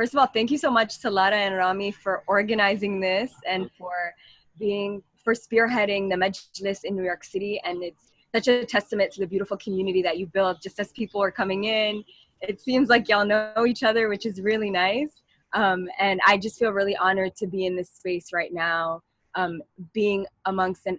First of all, thank you so much to Lara and Rami for organizing this and for spearheading the Majlis in New York City. And it's such a testament to the beautiful community that you built just as people are coming in. It seems like y'all know each other, which is really nice. And I just feel really honored to be in this space right now, being amongst an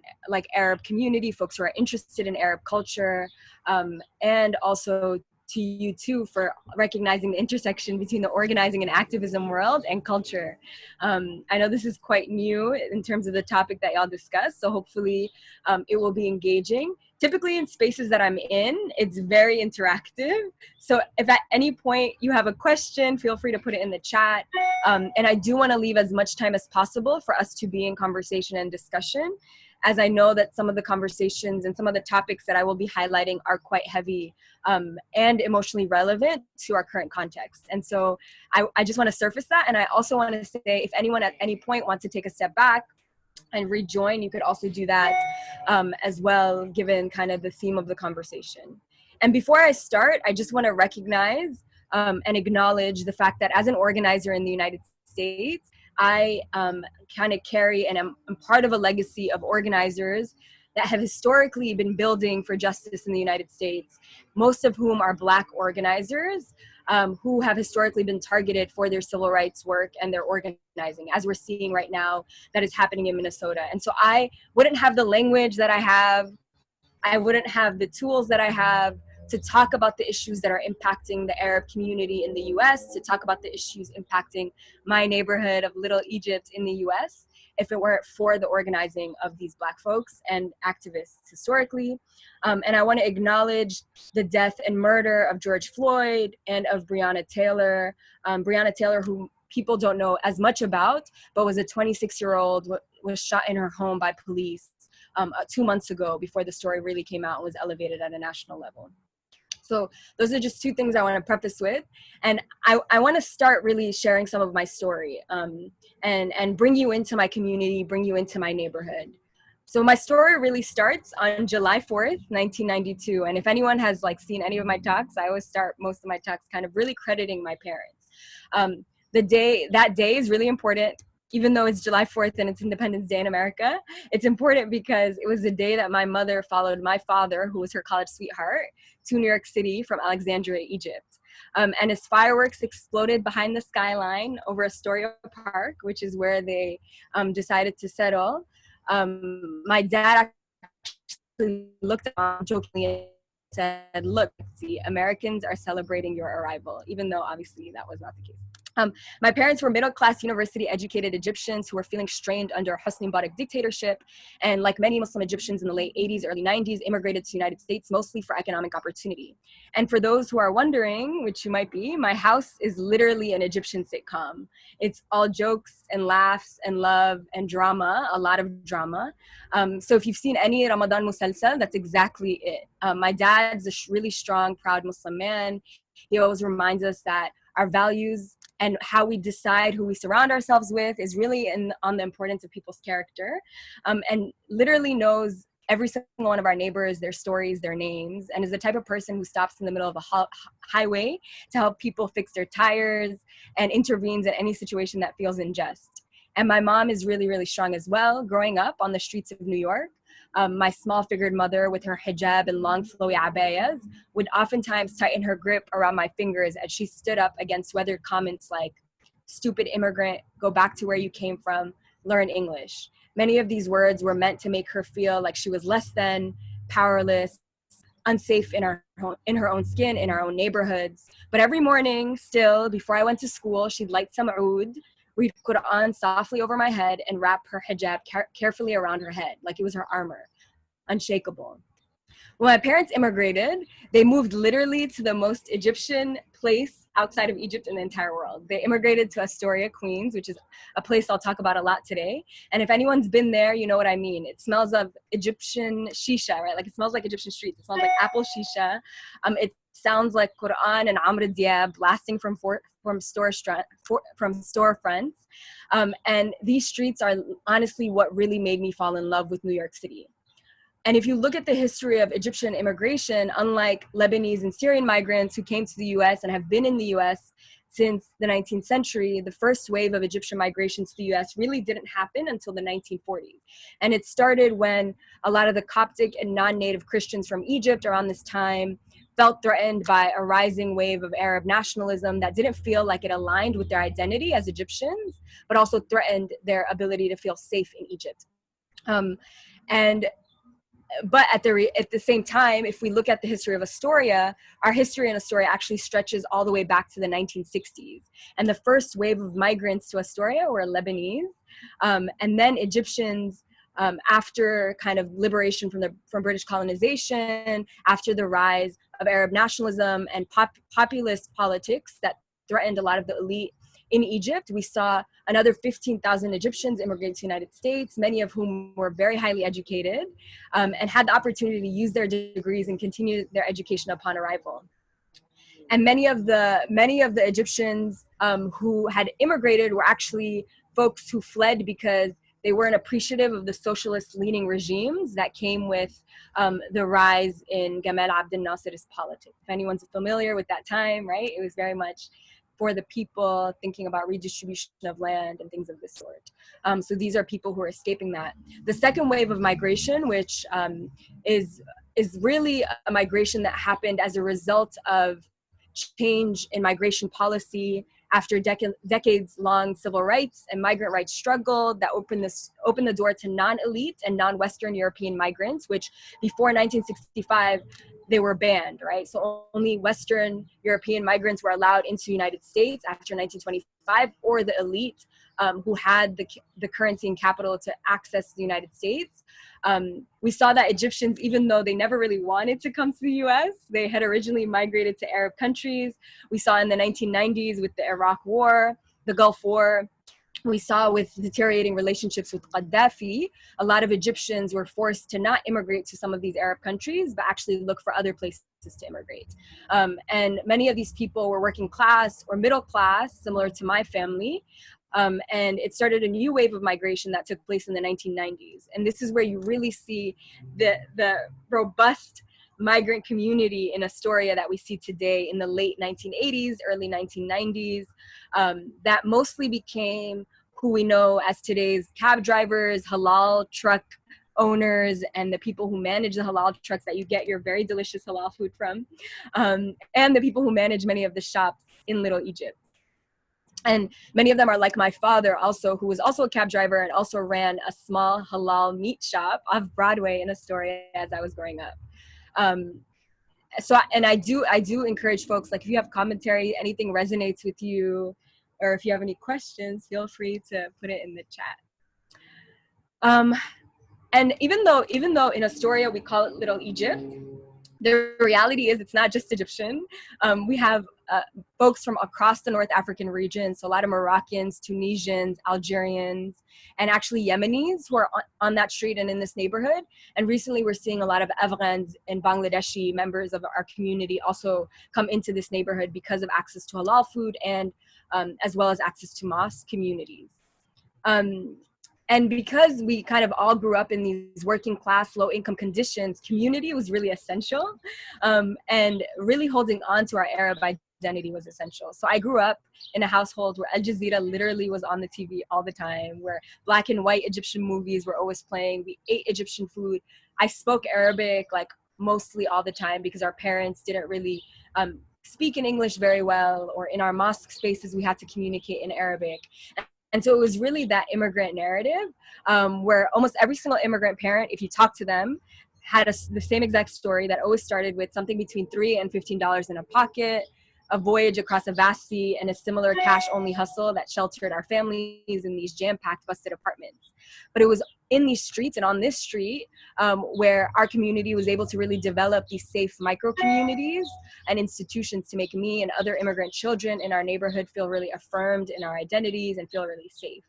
Arab community, folks who are interested in Arab culture, and also to you too for recognizing the intersection between the organizing and activism world and culture. I know this is quite new in terms of the topic that y'all discussed, so hopefully it will be engaging. Typically in spaces that I'm in, it's very interactive. So if at any point you have a question, feel free to put it in the chat. And I do want to leave as much time as possible for us to be in conversation and discussion, as I know that some of the conversations and some of the topics that I will be highlighting are quite heavy and emotionally relevant to our current context. And so I just want to surface that. And I also want to say, if anyone at any point wants to take a step back and rejoin, you could also do that as well, given kind of the theme of the conversation. And before I start, I just want to recognize and acknowledge the fact that as an organizer in the United States, I kind of carry and am part of a legacy of organizers that have historically been building for justice in the United States, most of whom are Black organizers who have historically been targeted for their civil rights work and their organizing, as we're seeing right now that is happening in Minnesota. And so I wouldn't have the language that I have, I wouldn't have the tools that I have to talk about the issues that are impacting the Arab community in the US, to talk about the issues impacting my neighborhood of Little Egypt in the US, if it weren't for the organizing of these Black folks and activists historically. And I want to acknowledge the death and murder of George Floyd and of Breonna Taylor. Breonna Taylor, who people don't know as much about, but was a 26-year-old, was shot in her home by police 2 months ago, before the story really came out and was elevated at a national level. So those are just two things I want to preface with. And I want to start really sharing some of my story and bring you into my community, bring you into my neighborhood. So my story really starts on July 4th, 1992. And if anyone has seen any of my talks, I always start most of my talks kind of really crediting my parents. That day is really important. Even though it's July 4th and it's Independence Day in America, it's important because it was the day that my mother followed my father, who was her college sweetheart, to New York City from Alexandria, Egypt. And as fireworks exploded behind the skyline over Astoria Park, which is where they decided to settle, my dad actually looked at me jokingly and said, "Look, see, Americans are celebrating your arrival," even though obviously that was not the case. My parents were middle-class, university-educated Egyptians who were feeling strained under Hosni Mubarak dictatorship, and like many Muslim Egyptians in the late 80s, early 90s, immigrated to the United States mostly for economic opportunity. And for those who are wondering, which you might be, my house is literally an Egyptian sitcom. It's all jokes and laughs and love and drama, a lot of drama. So if you've seen any Ramadan musalsal, that's exactly it. My dad's a really strong, proud Muslim man. He always reminds us that our values and how we decide who we surround ourselves with is really on the importance of people's character, and literally knows every single one of our neighbors, their stories, their names, and is the type of person who stops in the middle of a highway to help people fix their tires and intervenes in any situation that feels unjust. And my mom is really, really strong as well. Growing up on the streets of New York, my small-figured mother with her hijab and long flowy abayas would oftentimes tighten her grip around my fingers as she stood up against weathered comments like, "Stupid immigrant, go back to where you came from, learn English." Many of these words were meant to make her feel like she was less than, powerless, unsafe in her own skin, in our own neighborhoods. But every morning, still, before I went to school, she'd light some oud, read Quran softly over my head, and wrap her hijab carefully around her head, like it was her armor, unshakable. When my parents immigrated, they moved literally to the most Egyptian place outside of Egypt in the entire world. They immigrated to Astoria, Queens, which is a place I'll talk about a lot today. And if anyone's been there, you know what I mean. It smells of Egyptian shisha, right? Like it smells like Egyptian streets. It smells like apple shisha. It sounds like Quran and Amr Diab blasting from storefronts. And these streets are honestly what really made me fall in love with New York City. And if you look at the history of Egyptian immigration, unlike Lebanese and Syrian migrants who came to the US and have been in the US since the 19th century, the first wave of Egyptian migration to the US really didn't happen until the 1940s. And it started when a lot of the Coptic and non-native Christians from Egypt around this time felt threatened by a rising wave of Arab nationalism that didn't feel like it aligned with their identity as Egyptians, but also threatened their ability to feel safe in Egypt. And but at the same time, if we look at the history of Astoria, our history in Astoria actually stretches all the way back to the 1960s. And the first wave of migrants to Astoria were Lebanese, and then Egyptians, after kind of liberation from British colonization, after the rise of Arab nationalism and populist politics that threatened a lot of the elite in Egypt, we saw another 15,000 Egyptians immigrate to the United States, many of whom were very highly educated, and had the opportunity to use their degrees and continue their education upon arrival. And many of the Egyptians who had immigrated were actually folks who fled because they weren't appreciative of the socialist-leaning regimes that came with the rise in Gamal Abdel Nasser's politics. If anyone's familiar with that time, right? It was very much for the people, thinking about redistribution of land and things of this sort. So these are people who are escaping that. The second wave of migration, which is really a migration that happened as a result of change in migration policy after decades-long civil rights and migrant rights struggle that opened the door to non-elite and non-Western European migrants, which before 1965, they were banned, right? So only Western European migrants were allowed into the United States after 1925, or the elite who had the currency and capital to access the United States. We saw that Egyptians, even though they never really wanted to come to the US, they had originally migrated to Arab countries. We saw in the 1990s with the Iraq War, the Gulf War, we saw with deteriorating relationships with Gaddafi, a lot of Egyptians were forced to not immigrate to some of these Arab countries, but actually look for other places to immigrate. And many of these people were working class or middle class, similar to my family. And it started a new wave of migration that took place in the 1990s. And this is where you really see the robust migrant community in Astoria that we see today in the late 1980s, early 1990s, that mostly became who we know as today's cab drivers, halal truck owners, and the people who manage the halal trucks that you get your very delicious halal food from, and the people who manage many of the shops in Little Egypt. And many of them are like my father also, who was also a cab driver and also ran a small halal meat shop off Broadway in Astoria as I was growing up. And I do encourage folks, like, if you have commentary, anything resonates with you, or if you have any questions, feel free to put it in the chat. And even though in Astoria we call it Little Egypt, the reality is it's not just Egyptian. We have folks from across the North African region, so a lot of Moroccans, Tunisians, Algerians, and actually Yemenis who are on that street and in this neighborhood. And recently we're seeing a lot of Afghans and Bangladeshi members of our community also come into this neighborhood because of access to halal food and as well as access to mosque communities. And because we kind of all grew up in these working class, low income conditions, community was really essential. And really holding on to our Arab identity was essential. So I grew up in a household where Al Jazeera literally was on the TV all the time, where black and white Egyptian movies were always playing. We ate Egyptian food. I spoke Arabic like mostly all the time because our parents didn't really speak in English very well, or in our mosque spaces, we had to communicate in Arabic. And so it was really that immigrant narrative where almost every single immigrant parent, if you talk to them, had the same exact story that always started with something between $3 and $15 in a pocket, a voyage across a vast sea, and a similar cash-only hustle that sheltered our families in these jam-packed, busted apartments. But it was in these streets and on this street where our community was able to really develop these safe micro-communities and institutions to make me and other immigrant children in our neighborhood feel really affirmed in our identities and feel really safe.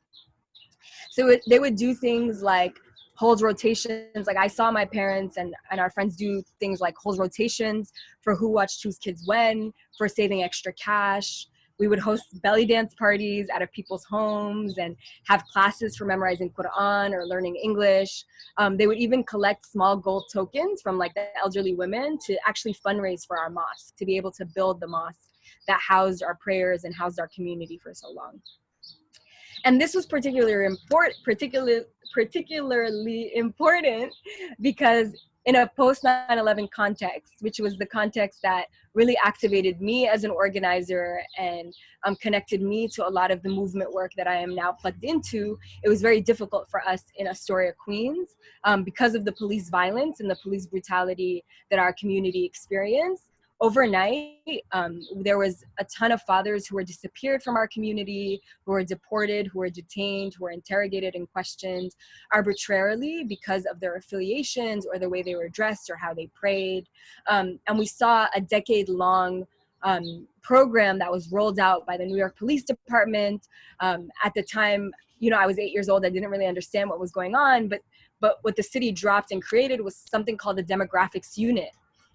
So they would do things like hold rotations. Like I saw my parents and our friends do things like hold rotations for who watched whose kids when, for saving extra cash. We would host belly dance parties out of people's homes and have classes for memorizing Quran or learning English. They would even collect small gold tokens from like the elderly women to actually fundraise for our mosque, to be able to build the mosque that housed our prayers and housed our community for so long. And this was particularly important because in a post 9/11 context, which was the context that really activated me as an organizer and connected me to a lot of the movement work that I am now plugged into, it was very difficult for us in Astoria, Queens, because of the police violence and the police brutality that our community experienced. Overnight, there was a ton of fathers who were disappeared from our community, who were deported, who were detained, who were interrogated and questioned arbitrarily because of their affiliations or the way they were dressed or how they prayed. And we saw a decade-long program that was rolled out by the New York Police Department. At the time, you know, I was 8 years old. I didn't really understand what was going on, but what the city dropped and created was something called the Demographics Unit,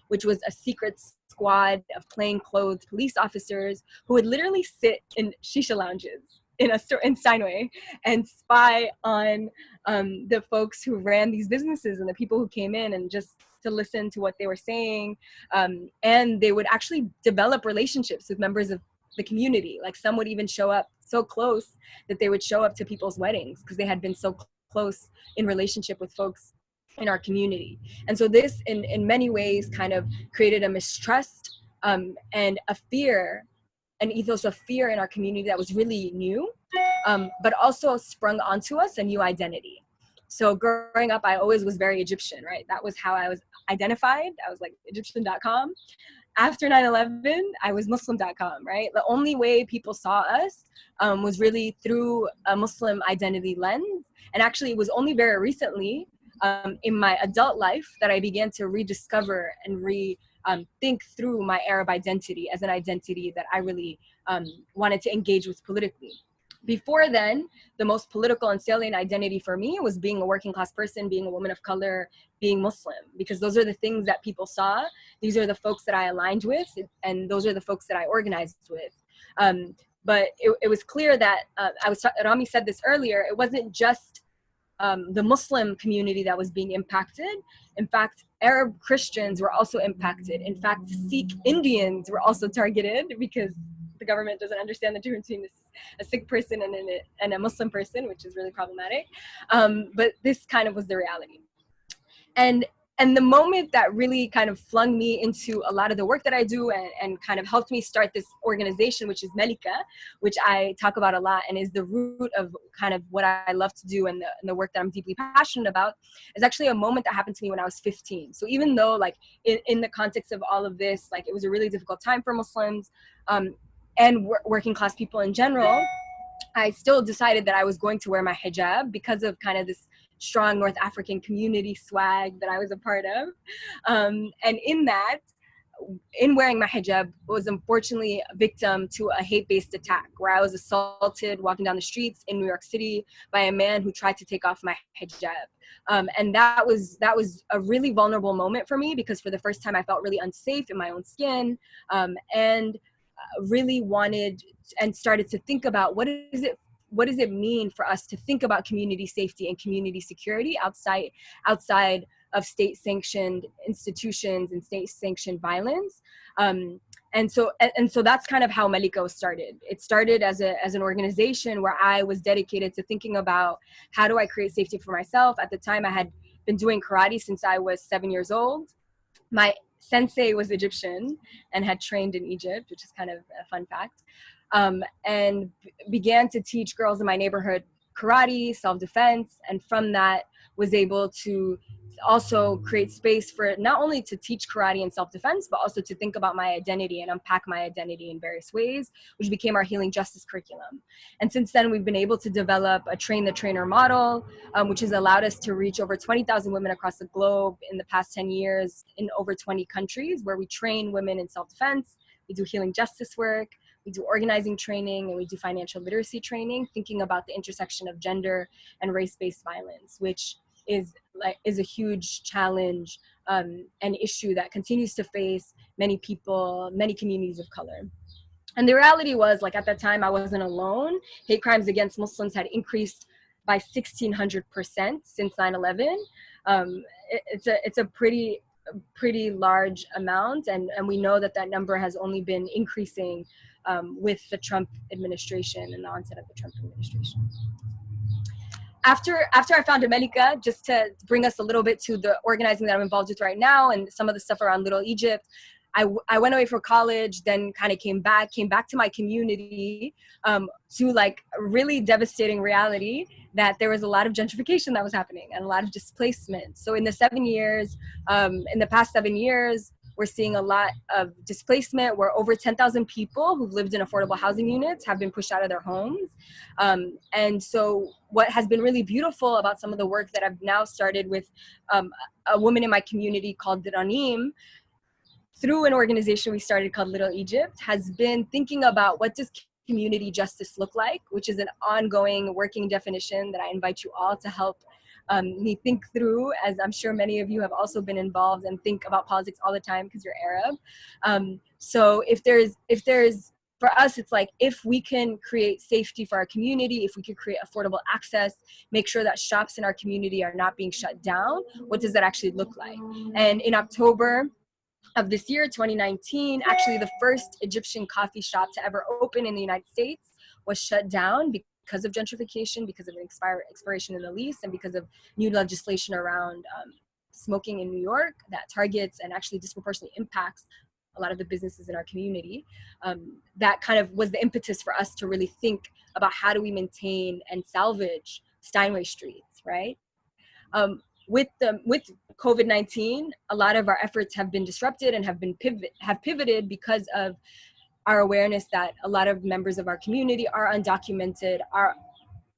which was a secret squad of plainclothes police officers who would literally sit in shisha lounges in Steinway and spy on the folks who ran these businesses and the people who came in, and just to listen to what they were saying. And they would actually develop relationships with members of the community. Like, some would even show up so close that they would show up to people's weddings because they had been so close in relationship with folks in our community. And so this in many ways kind of created a mistrust and a fear, an ethos of fear in our community that was really new, but also sprung onto us a new identity. So growing up, I always was very Egyptian, right? That was how I was identified. I was like Egyptian.com. After 9/11, I was Muslim.com, right? The only way people saw us was really through a Muslim identity lens. And actually, it was only very recently in my adult life that I began to rediscover and think through my Arab identity as an identity that I really wanted to engage with politically. Before then, the most political and salient identity for me was being a working class person, being a woman of color, being Muslim, because those are the things that people saw. These are the folks that I aligned with, and those are the folks that I organized with. But it was clear that Rami said this earlier, it wasn't just the Muslim community that was being impacted. In fact, Arab Christians were also impacted. In fact, Sikh Indians were also targeted because the government doesn't understand the difference between a Sikh person and a Muslim person, which is really problematic. But this kind of was the reality. And the moment that really kind of flung me into a lot of the work that I do and kind of helped me start this organization, which is Malikah, which I talk about a lot and is the root of kind of what I love to do and the work that I'm deeply passionate about, is actually a moment that happened to me when I was 15. So even though like in the context of all of this, like it was a really difficult time for Muslims and working class people in general, I still decided that I was going to wear my hijab because of kind of this strong North African community swag that I was a part of. And in wearing my hijab, was unfortunately a victim to a hate-based attack where I was assaulted walking down the streets in New York City by a man who tried to take off my hijab. And that was a really vulnerable moment for me, because for the first time I felt really unsafe in my own skin, and really wanted and started to think about what does it mean for us to think about community safety and community security outside of state-sanctioned institutions and state-sanctioned violence. And so that's kind of how Malikah was started. It started as an organization where I was dedicated to thinking about how do I create safety for myself. At the time, I had been doing karate since I was 7 years old. My sensei was Egyptian and had trained in Egypt, which is kind of a fun fact. And began to teach girls in my neighborhood karate, self-defense, and from that was able to also create space for not only to teach karate and self-defense, but also to think about my identity and unpack my identity in various ways, which became our healing justice curriculum. And since then, we've been able to develop a train the trainer model, which has allowed us to reach over 20,000 women across the globe in the past 10 years in over 20 countries, where we train women in self-defense, we do healing justice work, we do organizing training, and we do financial literacy training, thinking about the intersection of gender and race-based violence, which is a huge challenge and issue that continues to face many people, many communities of color. And the reality was, like, at that time, I wasn't alone. Hate crimes against Muslims had increased by 1,600% since 9/11. It's a pretty pretty large amount, and we know that that number has only been increasing with the Trump administration and the onset of the Trump administration. After I founded Malikah, just to bring us a little bit to the organizing that I'm involved with right now and some of the stuff around Little Egypt, I went away for college, then kind of came back to my community, to like a really devastating reality that there was a lot of gentrification that was happening and a lot of displacement. So in the past 7 years, we're seeing a lot of displacement where over 10,000 people who've lived in affordable housing units have been pushed out of their homes. And so what has been really beautiful about some of the work that I've now started with a woman in my community called Ranim, through an organization we started called Little Egypt, has been thinking about what does community justice look like, which is an ongoing working definition that I invite you all to help me think through, as I'm sure many of you have also been involved and think about politics all the time because you're Arab. So if there's, for us, it's like, if we can create safety for our community, if we could create affordable access, make sure that shops in our community are not being shut down, what does that actually look like? And in October of this year, 2019, actually the first Egyptian coffee shop to ever open in the United States was shut down because of gentrification, because of an expiration in the lease, and because of new legislation around smoking in New York that targets and actually disproportionately impacts a lot of the businesses in our community. That kind of was the impetus for us to really think about how do we maintain and salvage Steinway Street, right? With COVID-19, a lot of our efforts have been disrupted and have pivoted because of our awareness that a lot of members of our community are undocumented, are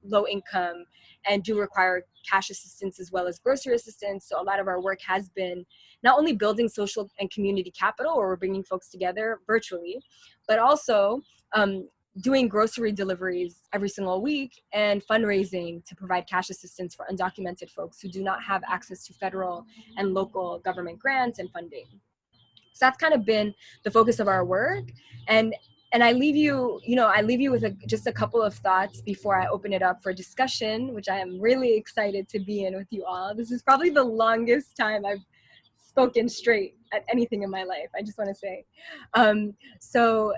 low income, and do require cash assistance as well as grocery assistance. So a lot of our work has been not only building social and community capital, where we're bringing folks together virtually, but also doing grocery deliveries every single week and fundraising to provide cash assistance for undocumented folks who do not have access to federal and local government grants and funding. So that's kind of been the focus of our work. And I leave you, with just a couple of thoughts before I open it up for discussion, which I am really excited to be in with you all. This is probably the longest time I've spoken straight at anything in my life, I just want to say. So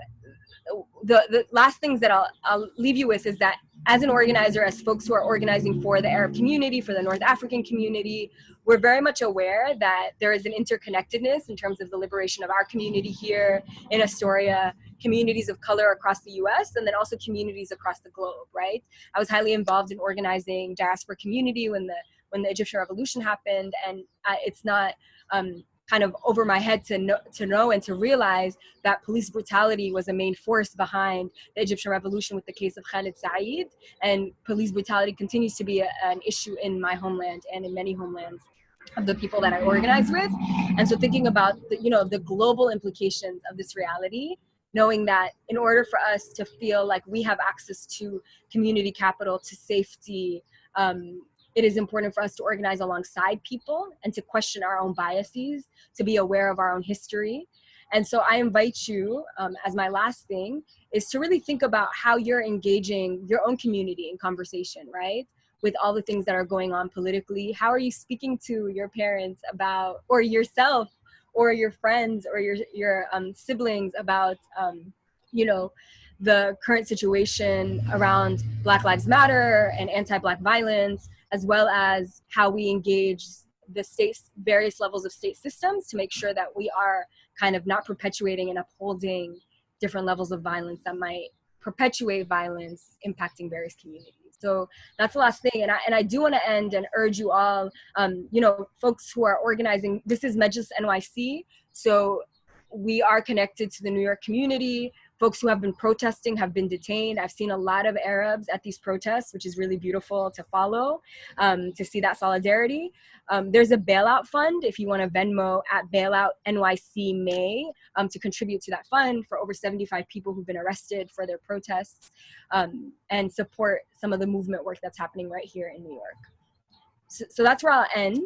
the last things that I'll leave you with is that as an organizer, as folks who are organizing for the Arab community, for the North African community, we're very much aware that there is an interconnectedness in terms of the liberation of our community here in Astoria, communities of color across the US, and then also communities across the globe, right? I was highly involved in organizing diaspora community when the Egyptian Revolution happened, and it's not kind of over my head to know and to realize that police brutality was a main force behind the Egyptian Revolution with the case of Khalid Said, and police brutality continues to be an issue in my homeland and in many homelands of the people that I organize with. And so thinking about the global implications of this reality, knowing that in order for us to feel like we have access to community capital, to safety, it is important for us to organize alongside people and to question our own biases, to be aware of our own history. And so I invite you, as my last thing, is to really think about how you're engaging your own community in conversation, right? With all the things that are going on politically. How are you speaking to your parents about, or yourself, or your friends, or your siblings about, the current situation around Black Lives Matter and anti-Black violence, as well as how we engage the state's various levels of state systems to make sure that we are kind of not perpetuating and upholding different levels of violence that might perpetuate violence impacting various communities. So that's the last thing. And I do want to end and urge you all, folks who are organizing, this is Majlis NYC. So we are connected to the New York community. Folks who have been protesting have been detained. I've seen a lot of Arabs at these protests, which is really beautiful to follow, to see that solidarity. There's a bailout fund, if you want to Venmo at Bailout NYC May, to contribute to that fund for over 75 people who've been arrested for their protests, and support some of the movement work that's happening right here in New York. So that's where I'll end.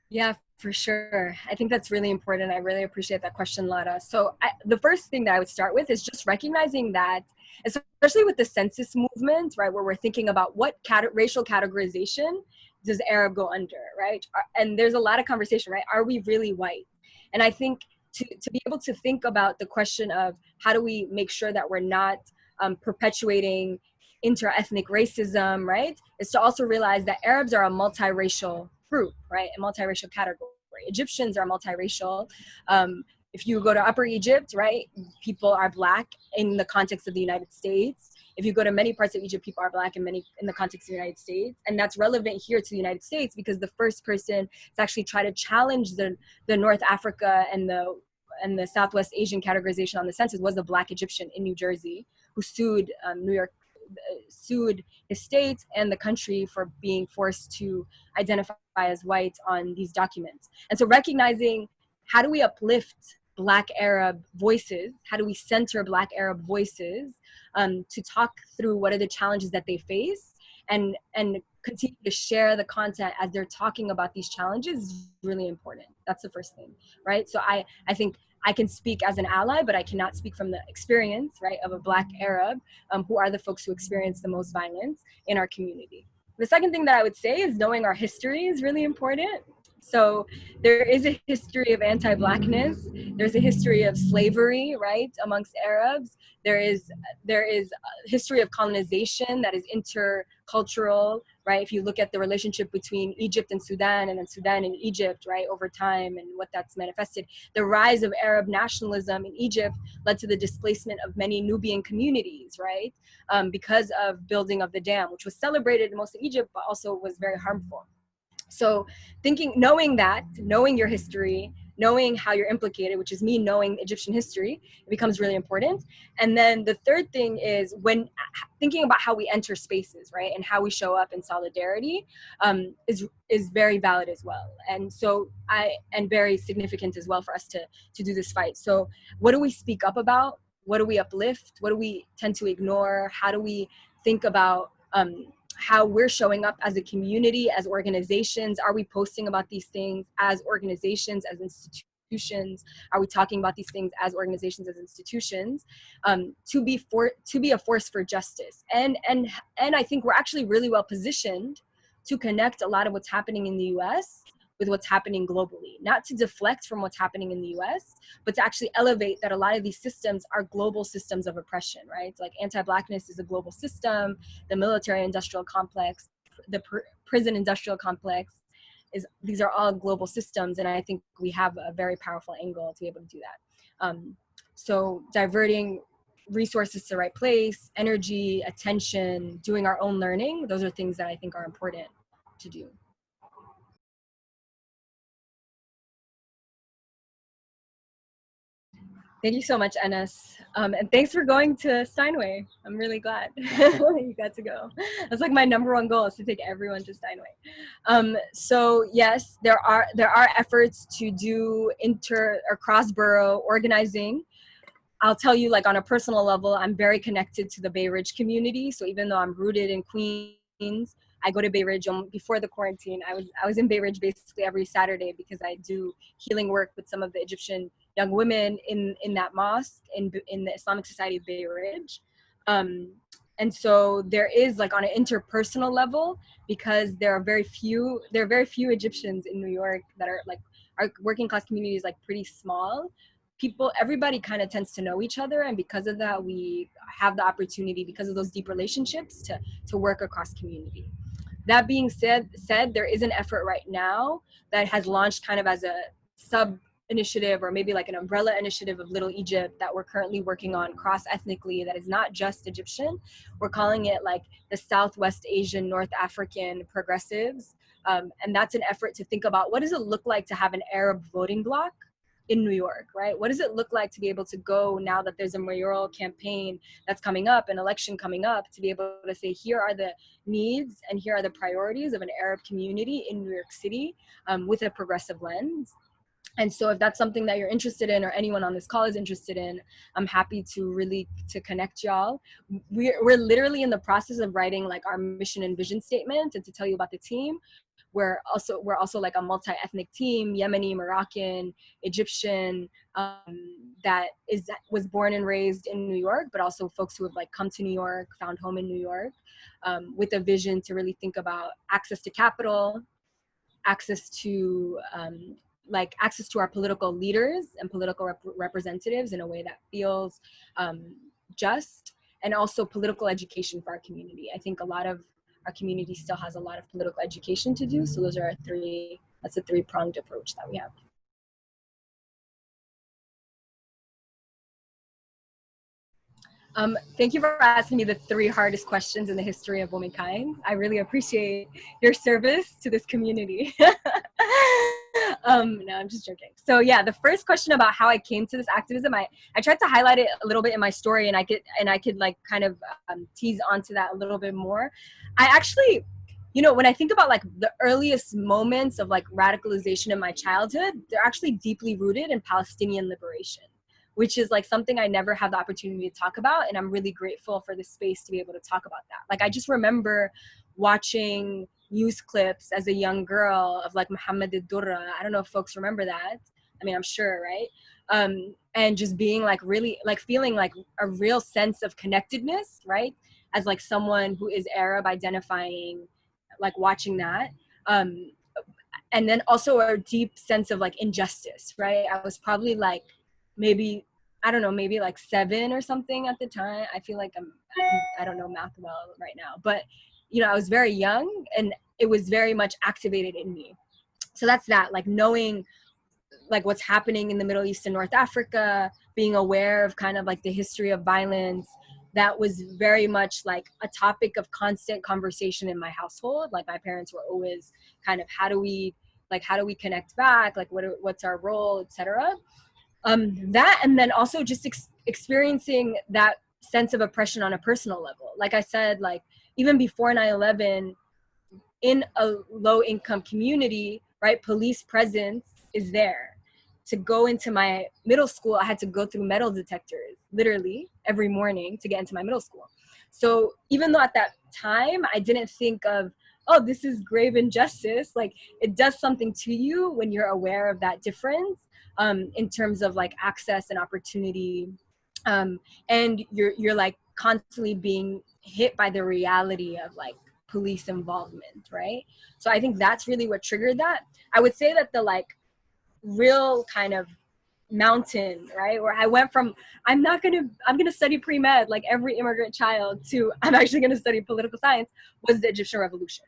Yeah. For sure. I think that's really important. I really appreciate that question, Lara. So the first thing that I would start with is just recognizing that, especially with the census movement, right, where we're thinking about what racial categorization does Arab go under, right? And there's a lot of conversation, right? Are we really white? And I think to be able to think about the question of how do we make sure that we're not perpetuating inter-ethnic racism, right, is to also realize that Arabs are a multiracial group, right, a multiracial category. Egyptians are multiracial. If you go to Upper Egypt, right, people are Black in the context of the United States. If you go to many parts of Egypt, people are Black in the context of the United States. And that's relevant here to the United States because the first person to actually try to challenge the North Africa and the Southwest Asian categorization on the census was a Black Egyptian in New Jersey who sued New York, sued his state and the country for being forced to identify as white on these documents. And so recognizing how do we uplift Black Arab voices, how do we center Black Arab voices to talk through what are the challenges that they face and continue to share the content as they're talking about these challenges is really important. That's the first thing, right? So I think I can speak as an ally, but I cannot speak from the experience, right, of a Black Arab who are the folks who experience the most violence in our community. The second thing that I would say is knowing our history is really important. So there is a history of anti-Blackness. There's a history of slavery, right, amongst Arabs. There is a history of colonization that is intercultural, right? If you look at the relationship between Egypt and Sudan, and then Sudan and Egypt, right, over time and what that's manifested. The rise of Arab nationalism in Egypt led to the displacement of many Nubian communities, right, because of building of the dam, which was celebrated in most of Egypt, but also was very harmful. So knowing your history, knowing how you're implicated, which is me knowing Egyptian history, it becomes really important. And then the third thing is when thinking about how we enter spaces, right, and how we show up in solidarity is very valid as well. And so and very significant as well for us to do this fight. So what do we speak up about? What do we uplift? What do we tend to ignore? How do we think about how we're showing up as a community, as organizations? Are we posting about these things as organizations, as institutions? Are we talking about these things as organizations, as institutions, to be a force for justice? And I think we're actually really well positioned to connect a lot of what's happening in the U.S. with what's happening globally, not to deflect from what's happening in the US, but to actually elevate that a lot of these systems are global systems of oppression, right? It's like anti-Blackness is a global system, the military industrial complex, the prison industrial complex, these are all global systems. And I think we have a very powerful angle to be able to do that. So diverting resources to the right place, energy, attention, doing our own learning, those are things that I think are important to do. Thank you so much, Enes. And thanks for going to Steinway. I'm really glad you got to go. That's like my number one goal is to take everyone to Steinway. So yes, there are efforts to do inter or cross-borough organizing. I'll tell you, like on a personal level, I'm very connected to the Bay Ridge community. So even though I'm rooted in Queens, I go to Bay Ridge. Before the quarantine, I was in Bay Ridge basically every Saturday because I do healing work with some of the Egyptian young women in that mosque in the Islamic Society of Bay Ridge. And so there is, like, on an interpersonal level, because there are very few Egyptians in New York that are like, our working class community is like pretty small. Everybody kind of tends to know each other, and because of that, we have the opportunity, because of those deep relationships, to work across community. That being said, there is an effort right now that has launched kind of as a sub initiative, or maybe like an umbrella initiative, of Little Egypt that we're currently working on cross-ethnically, that is not just Egyptian. We're calling it like the Southwest Asian North African Progressives. And that's an effort to think about, what does it look like to have an Arab voting bloc in New York, right? What does it look like to be able to go, now that there's a mayoral campaign that's coming up, an election coming up, to be able to say, here are the needs and here are the priorities of an Arab community in New York City, with a progressive lens. And so if that's something that you're interested in, or anyone on this call is interested in, I'm happy to connect y'all. We're literally in the process of writing like our mission and vision statement. And to tell you about the team, we're also like a multi-ethnic team, Yemeni, Moroccan, Egyptian, that was born and raised in New York, but also folks who have like come to New York, found home in New York, with a vision to really think about access to capital, access to access to our political leaders and political representatives in a way that feels just, and also political education for our community. I think a lot of our community still has a lot of political education to do. So that's a three-pronged approach that we have. Thank you for asking me the 3 hardest questions in the history of womankind. I really appreciate your service to this community. No, I'm just joking. So yeah, the first question about how I came to this activism, I tried to highlight it a little bit in my story, and I could like kind of tease onto that a little bit more. I actually, when I think about like the earliest moments of like radicalization in my childhood, they're actually deeply rooted in Palestinian liberation, which is like something I never had the opportunity to talk about. And I'm really grateful for this space to be able to talk about that. Like, I just remember watching news clips as a young girl of like Muhammad al-Durra. I don't know if folks remember that. I mean, I'm sure, right? And just being like really like feeling like a real sense of connectedness, right? As like someone who is Arab identifying, like watching that. And then also a deep sense of like injustice, right? I was probably like, maybe, I don't know, maybe like 7 or something at the time. I feel like I don't know math well right now, but I was very young and it was very much activated in me. So that's that, like knowing like what's happening in the Middle East and North Africa, being aware of kind of like the history of violence. That was very much like a topic of constant conversation in my household. Like my parents were always kind of, how do we connect back? Like what's our role, etc. That, and then also just experiencing that sense of oppression on a personal level. Like I said, like even before 9/11, in a low income community, right, police presence is there. To go into my middle school, I had to go through metal detectors literally every morning to get into my middle school. So even though at that time I didn't think of, oh, this is grave injustice, like it does something to you when you're aware of that difference. In terms of like access and opportunity, and you're like constantly being hit by the reality of like police involvement, right? So I think that's really what triggered that. I would say that the like real kind of mountain, right, where I went from I'm gonna study pre-med like every immigrant child to I'm actually gonna study political science, was the Egyptian Revolution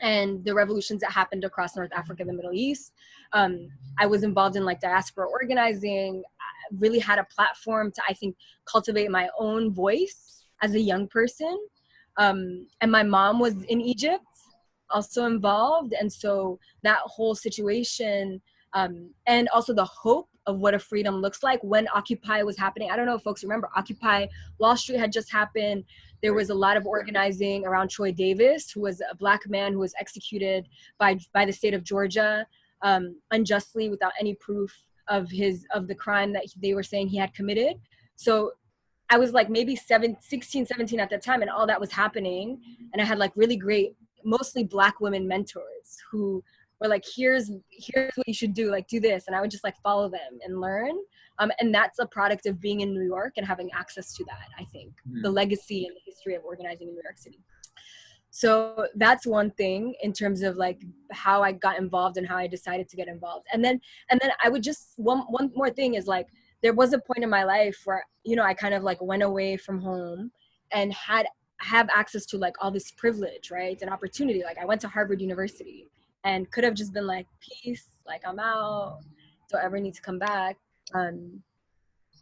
and the revolutions that happened across North Africa and the Middle East. I was involved in like diaspora organizing. I really had a platform to, I think, cultivate my own voice as a young person. And my mom was in Egypt, also involved. And so that whole situation, and also the hope of what a freedom looks like when Occupy was happening. I don't know if folks remember, Occupy Wall Street had just happened. There was a lot of organizing around Troy Davis, who was a Black man who was executed by the state of Georgia unjustly without any proof of the crime that they were saying he had committed. So I was like maybe 16, 17 at that time, and all that was happening. And I had like really great, mostly Black women mentors who were like, here's what you should do, like do this. And I would just like follow them and learn. And that's a product of being in New York and having access to that, I think, the legacy and the history of organizing in New York City. So that's one thing in terms of like how I got involved and how I decided to get involved. And then I would just, one more thing is like, there was a point in my life where, I kind of like went away from home and have access to like all this privilege, right? And opportunity. Like I went to Harvard University and could have just been like, peace, like I'm out, don't ever need to come back.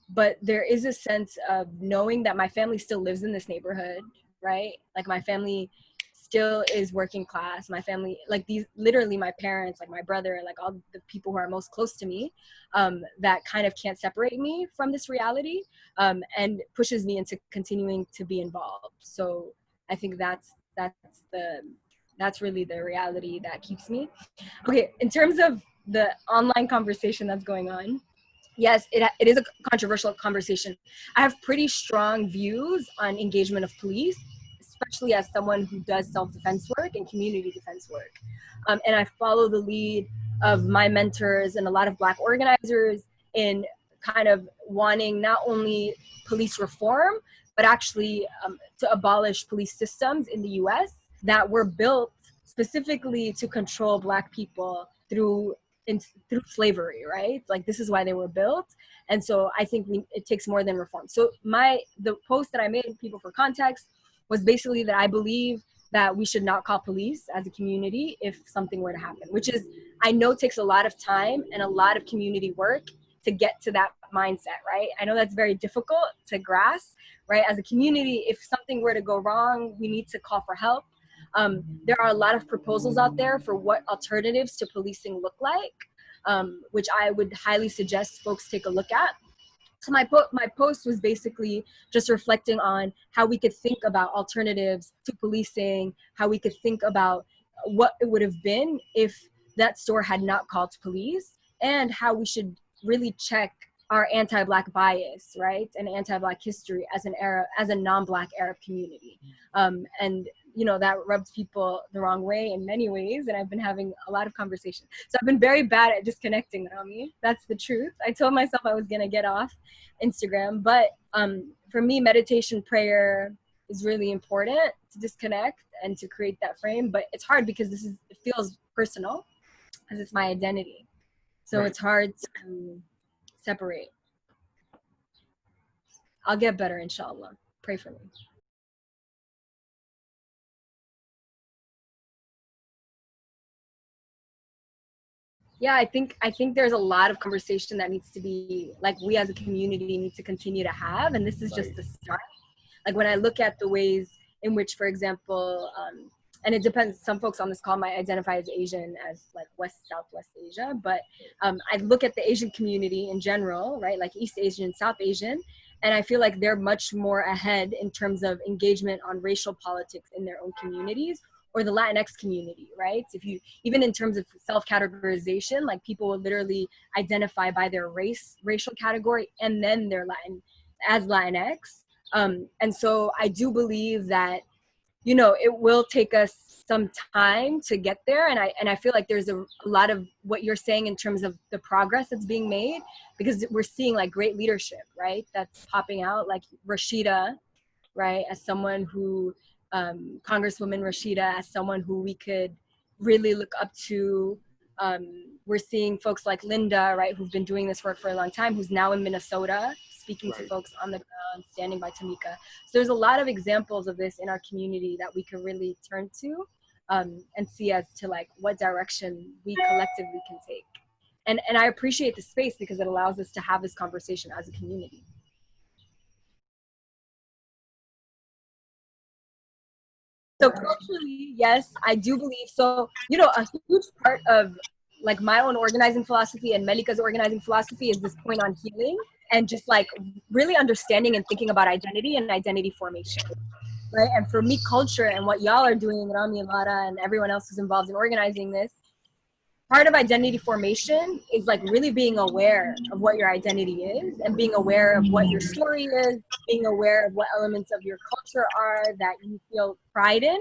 But there is a sense of knowing that my family still lives in this neighborhood, right? Like my family still is working class. My family, like these, literally my parents, like my brother, like all the people who are most close to me, that kind of can't separate me from this reality, and pushes me into continuing to be involved. So I think that's really the reality that keeps me. Okay, in terms of the online conversation that's going on, yes, it is a controversial conversation. I have pretty strong views on engagement of police, especially as someone who does self-defense work and community defense work. And I follow the lead of my mentors and a lot of Black organizers in kind of wanting not only police reform, but actually to abolish police systems in the US that were built specifically to control Black people through slavery, right? Like, this is why they were built. And so I think it takes more than reform. So the post that I made, people for context, was basically that I believe that we should not call police as a community if something were to happen, which is, I know, takes a lot of time and a lot of community work to get to that mindset, right? I know that's very difficult to grasp, right? As a community, if something were to go wrong, we need to call for help. There are a lot of proposals out there for what alternatives to policing look like, which I would highly suggest folks take a look at. So my post was basically just reflecting on how we could think about alternatives to policing, how we could think about what it would have been if that store had not called police, and how we should really check our anti-Black bias, right, and anti-Black history as a non-Black Arab community. And that rubs people the wrong way in many ways, and I've been having a lot of conversations. So I've been very bad at disconnecting, Rami. That's the truth. I told myself I was gonna get off Instagram, but for me, meditation, prayer is really important to disconnect and to create that frame. But it's hard because it feels personal, because it's my identity. So It's hard to separate. I'll get better, inshallah. Pray for me. Yeah, I think there's a lot of conversation that needs to be, like, we as a community need to continue to have, and this is just the start. Like, when I look at the ways in which, for example, and it depends, some folks on this call might identify as Asian, as like Southwest Asia, but I look at the Asian community in general, right, like East Asian, South Asian, and I feel like they're much more ahead in terms of engagement on racial politics in their own communities, or the Latinx community, right? Even in terms of self-categorization, like, people will literally identify by their racial category, and then their as Latinx. And so I do believe that, it will take us some time to get there. And I feel like there's a lot of what you're saying in terms of the progress that's being made, because we're seeing, like, great leadership, right? That's popping out, like Rashida, right? As someone who, Congresswoman Rashida, as someone who we could really look up to. We're seeing folks like Linda, right, who've been doing this work for a long time, who's now in Minnesota, speaking to folks on the ground, standing by Tamika. So there's a lot of examples of this in our community that we can really turn to, and see as to, like, what direction we collectively can take. And I appreciate the space because it allows us to have this conversation as a community. So culturally, yes, I do believe so. A huge part of, like, my own organizing philosophy and Malikah's organizing philosophy is this point on healing, and just, like, really understanding and thinking about identity and identity formation, right? And for me, culture and what y'all are doing, Rami and Lara and everyone else who's involved in organizing this, part of identity formation is, like, really being aware of what your identity is, and being aware of what your story is, being aware of what elements of your culture are that you feel pride in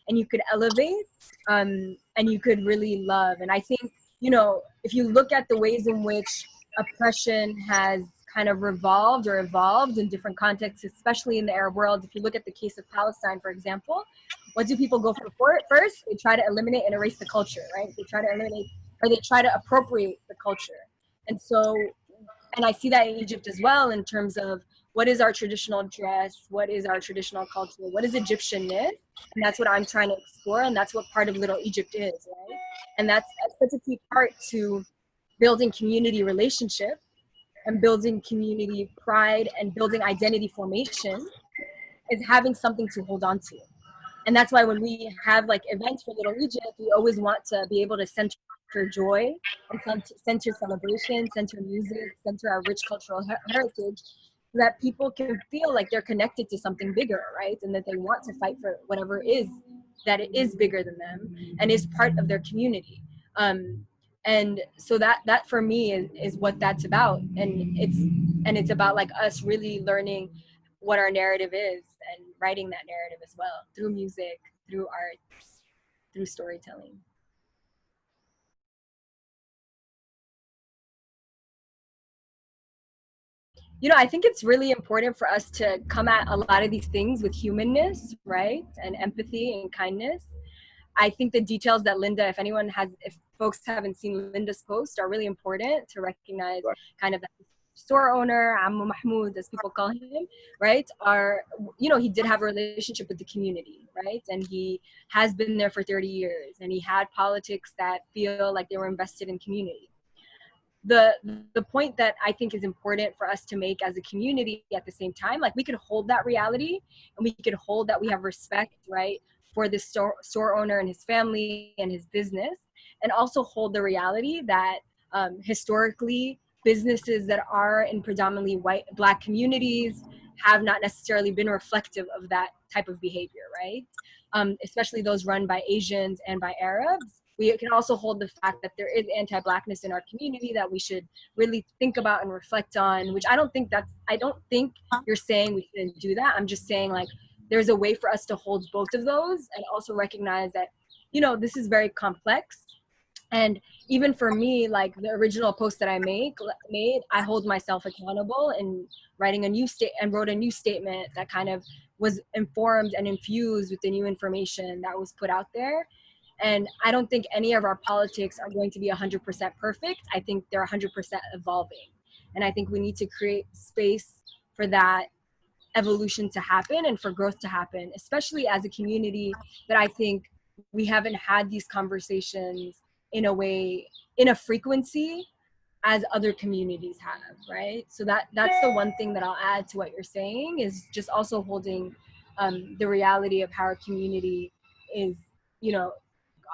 and you could elevate, and you could really love. And I think, if you look at the ways in which oppression has kind of revolved or evolved in different contexts, especially in the Arab world, if you look at the case of Palestine, for example, what do people go for first? They try to eliminate and erase the culture, right? They try to eliminate, or they try to appropriate the culture. And so, and I see that in Egypt as well, in terms of what is our traditional dress, what is our traditional culture, what is Egyptianness, and that's what I'm trying to explore, and that's what part of Little Egypt is, right? And that's such a key part to building community relationship and building community pride and building identity formation, is having something to hold on to. And that's why when we have, like, events for Little Egypt, we always want to be able to center joy and center celebration, center music, center our rich cultural heritage, so that people can feel like they're connected to something bigger, right? And that they want to fight for whatever it is bigger than them and is part of their community. And so that for me is what that's about. And it's about, like, us really learning what our narrative is, and writing that narrative as well, through music, through art, through storytelling. You know, I think it's really important for us to come at a lot of these things with humanness, right? And empathy and kindness. I think the details that Linda, if folks haven't seen Linda's post, are really important to recognize kind of that store owner, Ammu Mahmoud, as people call him, right? He did have a relationship with the community, right? And he has been there for 30 years, and he had politics that feel like they were invested in community. The point that I think is important for us to make as a community at the same time, like we could hold that reality, and we could hold that we have respect, right, for the store owner and his family and his business, and also hold the reality that historically businesses that are in predominantly white Black communities have not necessarily been reflective of that type of behavior, right? Especially those run by Asians and by Arabs. We can also hold the fact that there is anti-Blackness in our community that we should really think about and reflect on, which I don't think you're saying we shouldn't do that. I'm just saying, like, there's a way for us to hold both of those and also recognize that, this is very complex. And even for me, like the original post that I made, I hold myself accountable in writing wrote a new statement that kind of was informed and infused with the new information that was put out there. And I don't think any of our politics are going to be 100% perfect. I think they're 100% evolving. And I think we need to create space for that evolution to happen and for growth to happen, especially as a community that I think we haven't had these conversations in a frequency as other communities have, right? So that's the one thing that I'll add to what you're saying, is just also holding the reality of how our community is,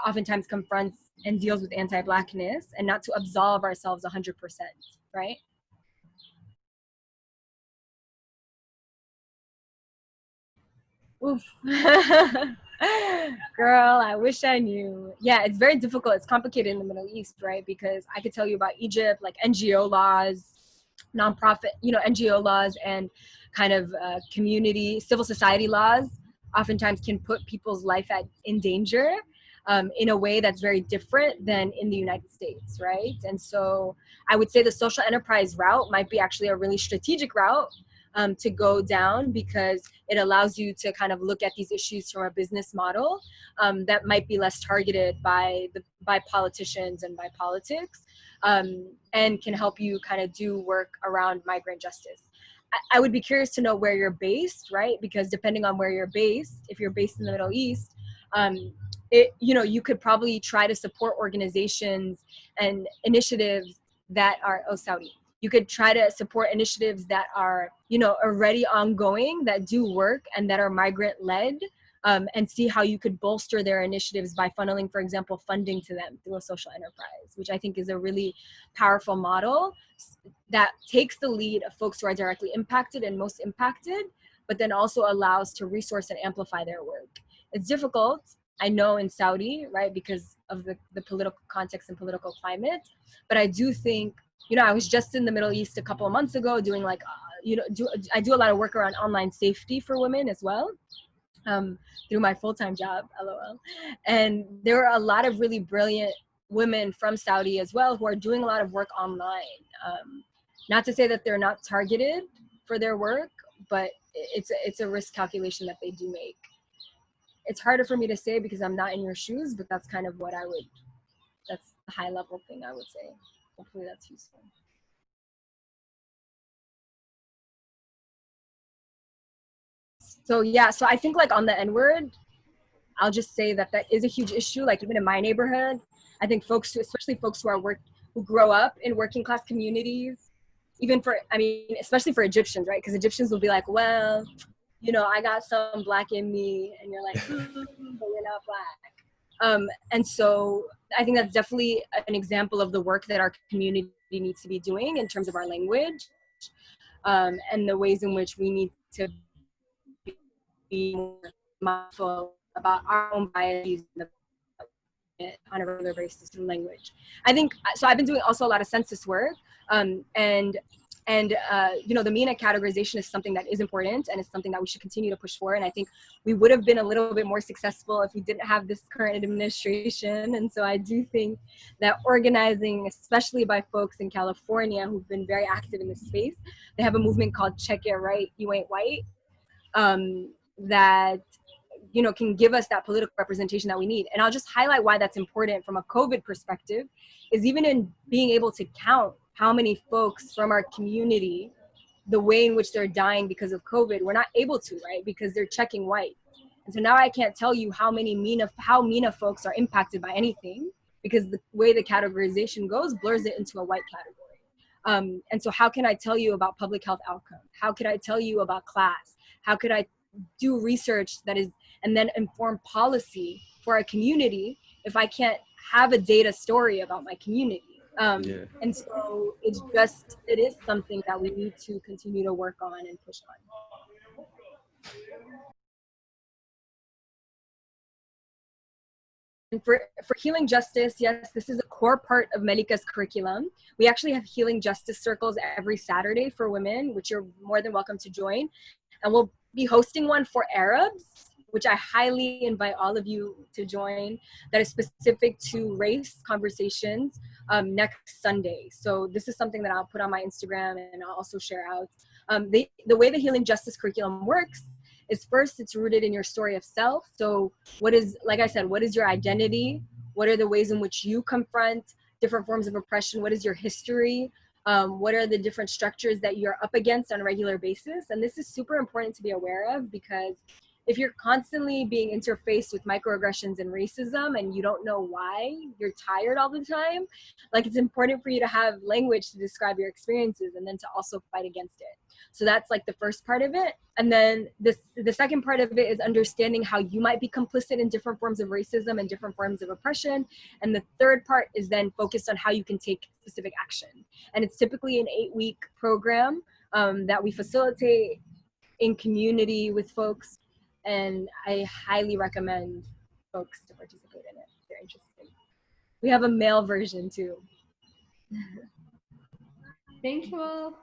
oftentimes confronts and deals with anti-Blackness, and not to absolve ourselves 100%, right? Oof. Girl, I wish I knew. Yeah, it's very difficult. It's complicated in the Middle East, right? Because I could tell you about Egypt, like NGO laws, nonprofit, NGO laws, and kind of community, civil society laws oftentimes can put people's life in danger in a way that's very different than in the United States, right? And so I would say the social enterprise route might be actually a really strategic route to go down, because it allows you to kind of look at these issues from a business model that might be less targeted by politicians and by politics, and can help you kind of do work around migrant justice. I would be curious to know where you're based, right? Because depending on where you're based, if you're based in the Middle East, you could probably try to support organizations and initiatives that are Saudi. You could try to support initiatives that are, already ongoing, that do work and that are migrant led, and see how you could bolster their initiatives by funneling, for example, funding to them through a social enterprise, which I think is a really powerful model that takes the lead of folks who are directly impacted and most impacted, but then also allows to resource and amplify their work. It's difficult, I know, in Saudi, right, because of the political context and political climate, but I do think, I was just in the Middle East a couple of months ago doing I do a lot of work around online safety for women as well, through my full-time job, LOL. And there are a lot of really brilliant women from Saudi as well who are doing a lot of work online. Not to say that they're not targeted for their work, but it's a risk calculation that they do make. It's harder for me to say because I'm not in your shoes, but that's kind of that's the high level thing I would say. Hopefully that's useful. So yeah, so I think like on the N word, I'll just say that is a huge issue. Like even in my neighborhood, I think especially folks who grow up in working class communities, especially for Egyptians, right? Because Egyptians will be like, well, I got some Black in me, and you're like, but you're not Black. And so I think that's definitely an example of the work that our community needs to be doing in terms of our language, and the ways in which we need to be more mindful about our own biases on a regular basis through language. I think so. I've been doing also a lot of census work, and And, you know, the MENA categorization is something that is important and it's something that we should continue to push for. And I think we would have been a little bit more successful if we didn't have this current administration. And so I do think that organizing, especially by folks in California who've been very active in this space, they have a movement called Check It Right, You Ain't White, that, you know, can give us that political representation that we need. And I'll just highlight why that's important from a COVID perspective, is even in being able to count how many folks from our community, the way in which they're dying because of COVID, we're not able to, right? Because they're checking white. And so now I can't tell you how MENA folks are impacted by anything, because the way the categorization goes blurs it into a white category. And so how can I tell you about public health outcomes? How could I tell you about class? How could I do research that is, and then inform policy for a community if I can't have a data story about my community? And so it is something that we need to continue to work on and push on. And for healing justice, yes, this is a core part of Malikah's curriculum. We actually have healing justice circles every Saturday for women, which you're more than welcome to join. And we'll be hosting one for Arabs, which I highly invite all of you to join, that is specific to race conversations next Sunday. So this is something that I'll put on my Instagram and I'll also share out. The way the healing justice curriculum works is, first, it's rooted in your story of self. So what is, like I said, what is your identity? What are the ways in which you confront different forms of oppression? What is your history? What are the different structures that you're up against on a regular basis? And this is super important to be aware of, because if you're constantly being interfaced with microaggressions and racism and you don't know why, you're tired all the time, like, it's important for you to have language to describe your experiences and then to also fight against it. So that's like the first part of it. And then the second part of it is understanding how you might be complicit in different forms of racism and different forms of oppression. And the third part is then focused on how you can take specific action. And it's typically an 8-week program that we facilitate in community with folks. And I highly recommend folks to participate in it if they're interested. We have a male version too. Thank you all.